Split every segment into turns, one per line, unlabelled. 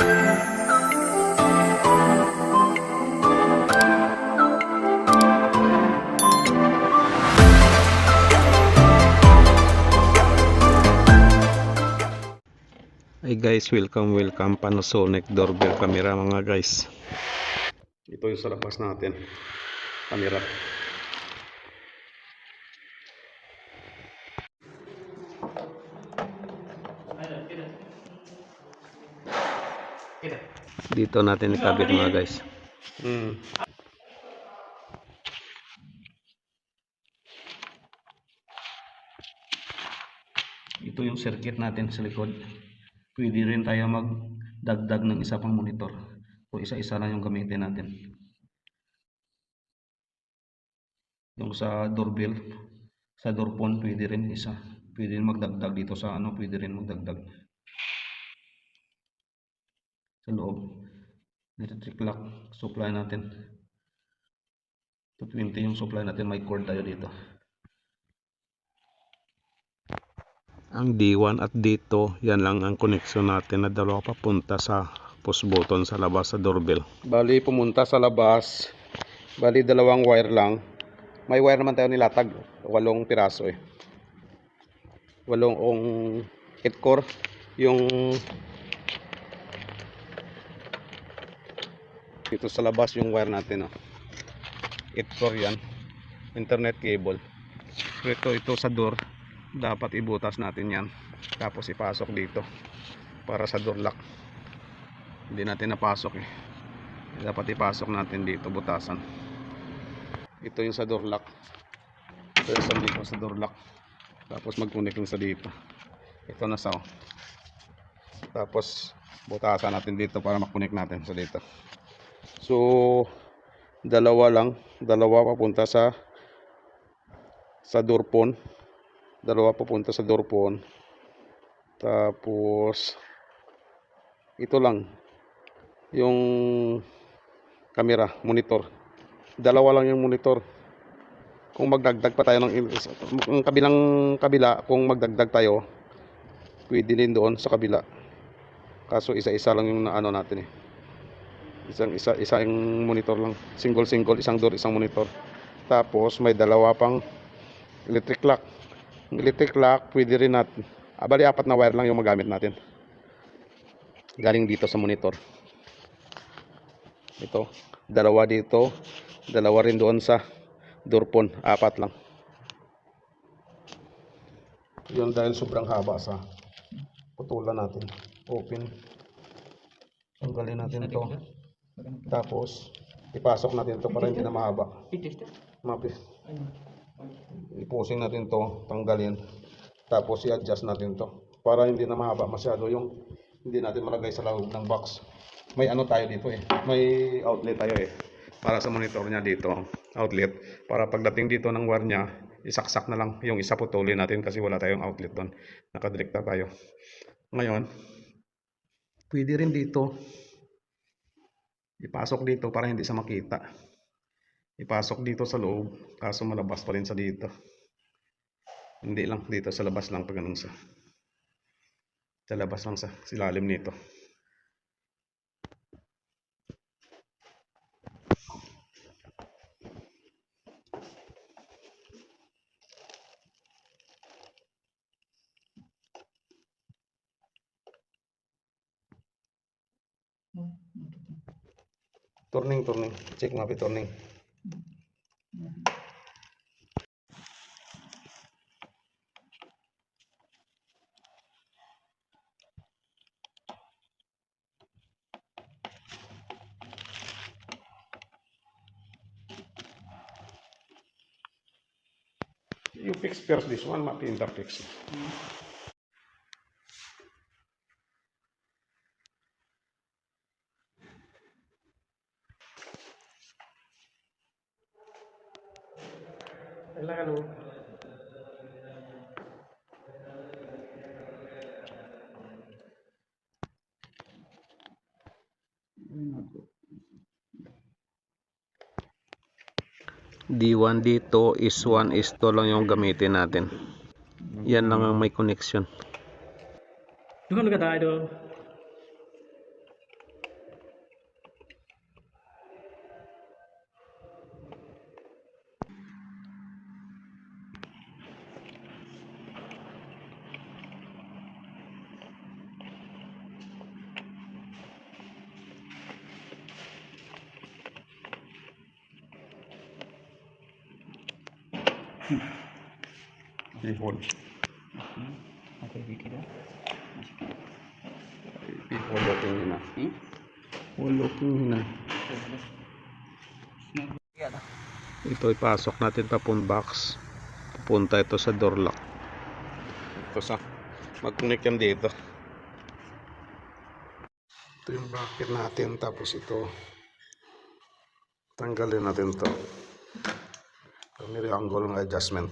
Hey guys, welcome Panasonic doorbell camera mga guys. Ito yung sa labas natin, camera. Dito natin ikabit mga guys. Ito yung circuit natin sa likod. Pwede rin tayo magdagdag ng isa pang monitor. O isa-isa lang yung gamitin natin. Yung sa doorbell, sa door phone, pwede rin isa. Pwede rin magdagdag dito sa pwede rin magdagdag. Sa loob, electric lock supply natin. 220 yung supply natin, may cord tayo dito. Ang D1 at D2, yan lang ang connection natin na dalawa papunta sa push button sa labas sa doorbell. Bali pumunta sa labas, bali dalawang wire lang. May wire naman tayo nilatag, 8 piraso 8 8 core yung dito sa labas yung wire natin 8 core yan, internet cable. Ito sa door, dapat ibutas natin yan tapos ipasok dito para sa door lock. Hindi natin napasok dapat ipasok natin dito, butasan. Ito yung sa door lock, ito yung dito sa door lock, tapos mag-connect lang sa dito. Ito na sa tapos butasan natin dito para mag-connect natin sa dito. So dalawa papunta sa door phone, dalawa papunta sa door phone. Tapos ito lang yung camera, monitor. Dalawa lang yung monitor. Kung magdagdag pa tayo ng kabila, kung magdagdag tayo, pwede din doon sa kabila. Kaso isa-isa lang yung natin isang monitor lang, single, isang door, isang monitor. Tapos may dalawa pang electric lock, pwede rin natin. Bali 4 na wire lang yung magamit natin. Galing dito sa monitor. Ito, dalawa dito, dalawa rin doon sa door phone, 4 lang. Yun dahil sobrang haba sa putulan natin. Open. Tanggalin natin ito. Tapos ipasok natin ito para hindi na mahaba. Ipusing natin to, tanggalin. Tapos i-adjust natin to para hindi na mahaba masyado, yung hindi natin malagay sa loob ng box. May tayo dito may outlet tayo para sa monitor niya dito, outlet, para pagdating dito ng wire niya, isaksak na lang, yung isa putulin natin kasi wala tayong outlet doon, nakadirekta tayo. Ngayon pwede rin dito ipasok dito para hindi sa makita, ipasok dito sa loob, kaso malabas pa rin sa dito. Hindi lang dito sa labas lang, pag ganun sa labas lang sa silalim nito. Turning, check mo turning. You fix first this one, mapinta fix. Hello. D1, D2, is 1, is 2 lang yung gamitin natin. Yan lang ang may connection.
Duhan ka tayo.
Pihon. Pihon na. Waloking na. Ito ipasok natin tapon box. Pupunta ito sa door lock. Ito sa mag-connect yan dito. Ito yung bracket natin, tapos ito tanggalin natin to. May angle ng adjustment.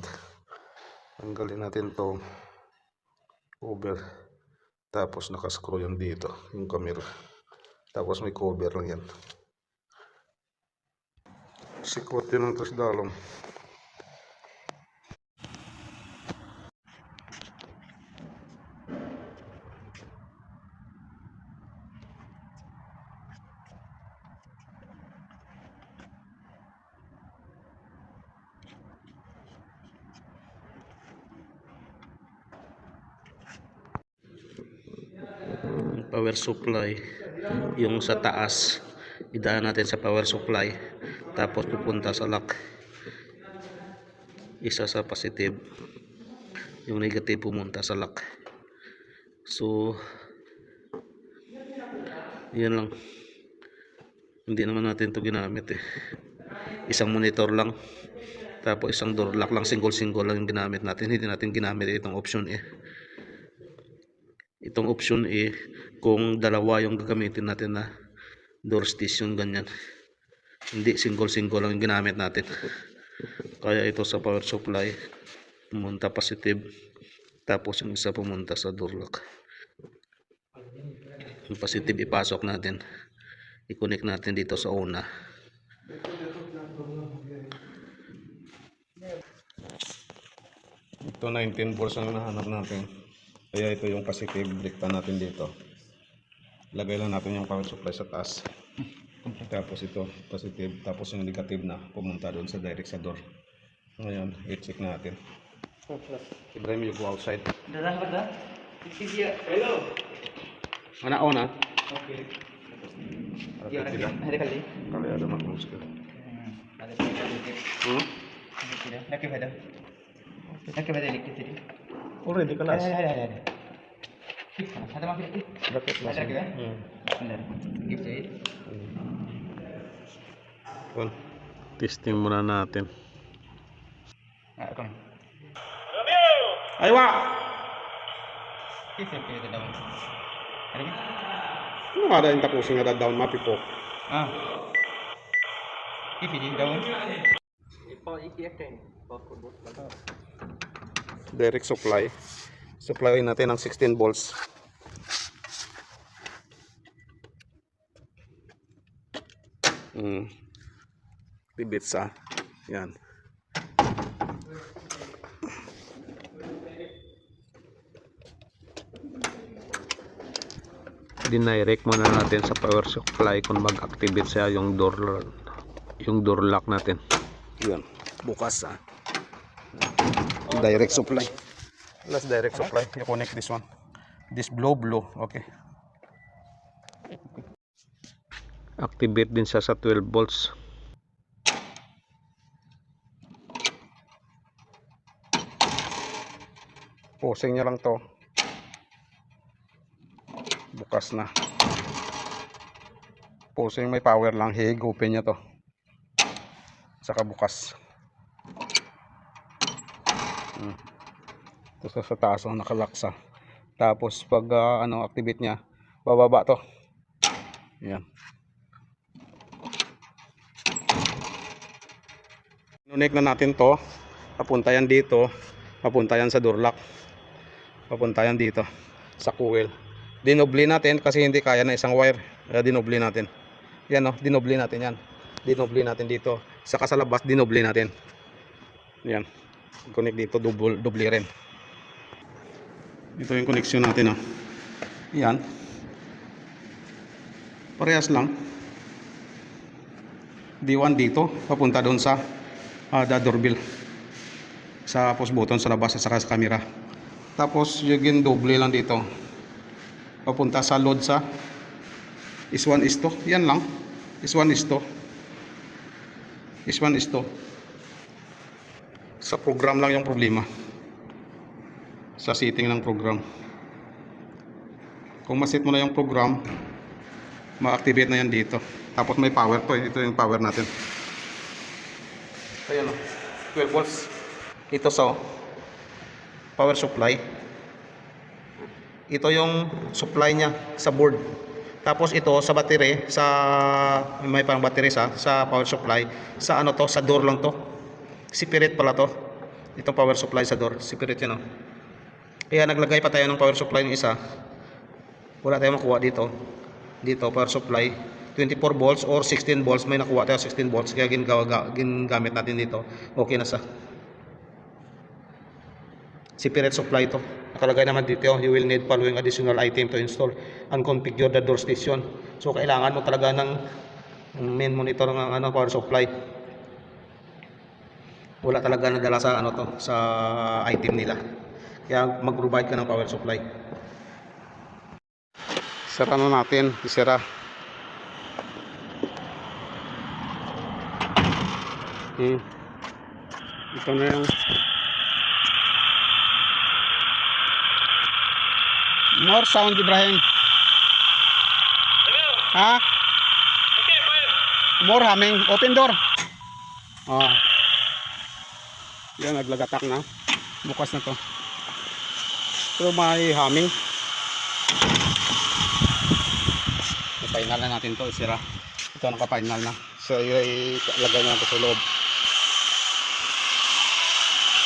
Tanggalin natin to cover, tapos nakascrew yan dito yung camera, tapos may cover lang yan. Sikot yun ang tos dalong. Power supply yung sa taas, idaan natin sa power supply, tapos pupunta sa lock. Isa sa positive, yung negative pumunta sa lock. So yan lang, hindi naman natin to ginamit isang monitor lang, tapos isang door lock lang, single lang yung ginamit natin. Hindi natin ginamit itong option itong option kung dalawa yung gagamitin natin na door station, ganyan. Hindi, single lang yung ginamit natin. Kaya ito sa power supply pumunta positive, tapos yung isa pumunta sa door lock. Yung positive ipasok natin, i-connect natin dito sa una. Ito 19 volts ang nahanap natin. Kaya ito yung positive, bliktan natin dito. Lagay lang natin yung power supply sa taas. Tapos ito positive, tapos yung negative na pumunta doon sa direct sa door. Ngayon, i-check natin. Ibrahim, you go outside.
Hello.
Una.
Okay.
Kali ada maklus ke. Already kelas.
Ada makin lagi.
Dapat
Ada
kelas.
ke? Benar. Gift aid.
Testing muna natin.
Kon.
Ayo, Wak.
Gift aid kita daun. Ada ni?
Ano ada yung tapusin nga down mapipok?
Gift aid daun.
Direct supply. Supply natin ng 16 volts. Tibits yan. Dinirect muna natin sa power supply kung mag-activate siya yung door lock natin. Yan, bukas direct supply. Let's direct supply. You connect this one. This blue, okay. Activate din siya sa 12 volts. Pusing niya lang to. Bukas na. Pusing, may power lang. Higupin niya to. Saka bukas. Ito sa taas nakalaksa. Tapos pag activate niya, bababa to. Yan. Connect na natin to. Papunta yan dito. Papunta yan sa door lock. Papunta yan dito sa coil. Dinobli natin kasi hindi kaya na isang wire. Kaya dinobli natin. Yan dinobli natin yan. Dinobli natin dito. Saka sa labas dinobli natin. Yan. Connect dito, doble rin. Ito yung connection natin Yan. Parehas lang. D1 dito, papunta doon sa doorbell. Sa push button sa labas at saka sa camera. Tapos yung doble lang dito. Papunta sa load sa is 1 is 2. Yan lang. Is 1 is 2. Is 1 is 2. Sa program lang yung problema. Sa setting ng program. Kung maset mo na yung program, ma-activate na yan dito. Tapos may power to. Ito yung power natin. Ayan o. 12 volts. Ito sa power supply. Ito yung supply niya sa board. Tapos ito sa battery, may pang battery sa power supply, sa ano to, sa door lang to. Separate pala to. Itong power supply sa door, separate yan oh. Kaya naglagay pa tayo ng power supply ng isa. Wala tayong makuha dito. Dito power supply 24 volts or 16 volts, may nakuha tayo 16 volts kaya gingamit natin dito. Okay na sa separate supply to. Nakalagay naman dito, you will need following additional item to install and configure the door station. So kailangan mo talaga ng main monitor ng power supply. Wala talaga nadala sa to, sa item nila. Kaya mag-provide ka ng power supply. Sara na natin, isara. Ito na yung more sound, Ibrahim. Ha?
Okay, fire.
More humming. Open door. Oh. Yan, naglagatak na. Bukas na to. Pero may humming. Final na natin to, isira. Ito naka-final na. So, ilagay na ito sa loob.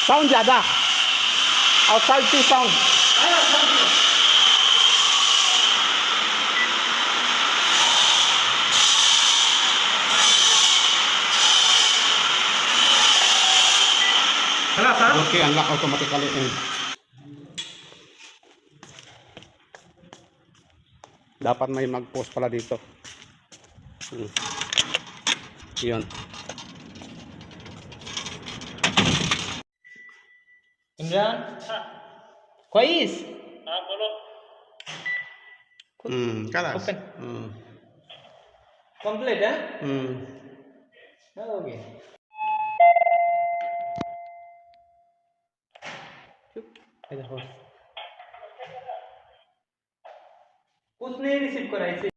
Sound jada. Outside sound.
Hala, sir.
Okay, unlock automatically. Dapat may mag-post pala dito. Yun.
Imran? Kwais? बोलो.
Kalas.
Open. Complete, ha? Okay. कुछ नहीं रिसीव करा इसे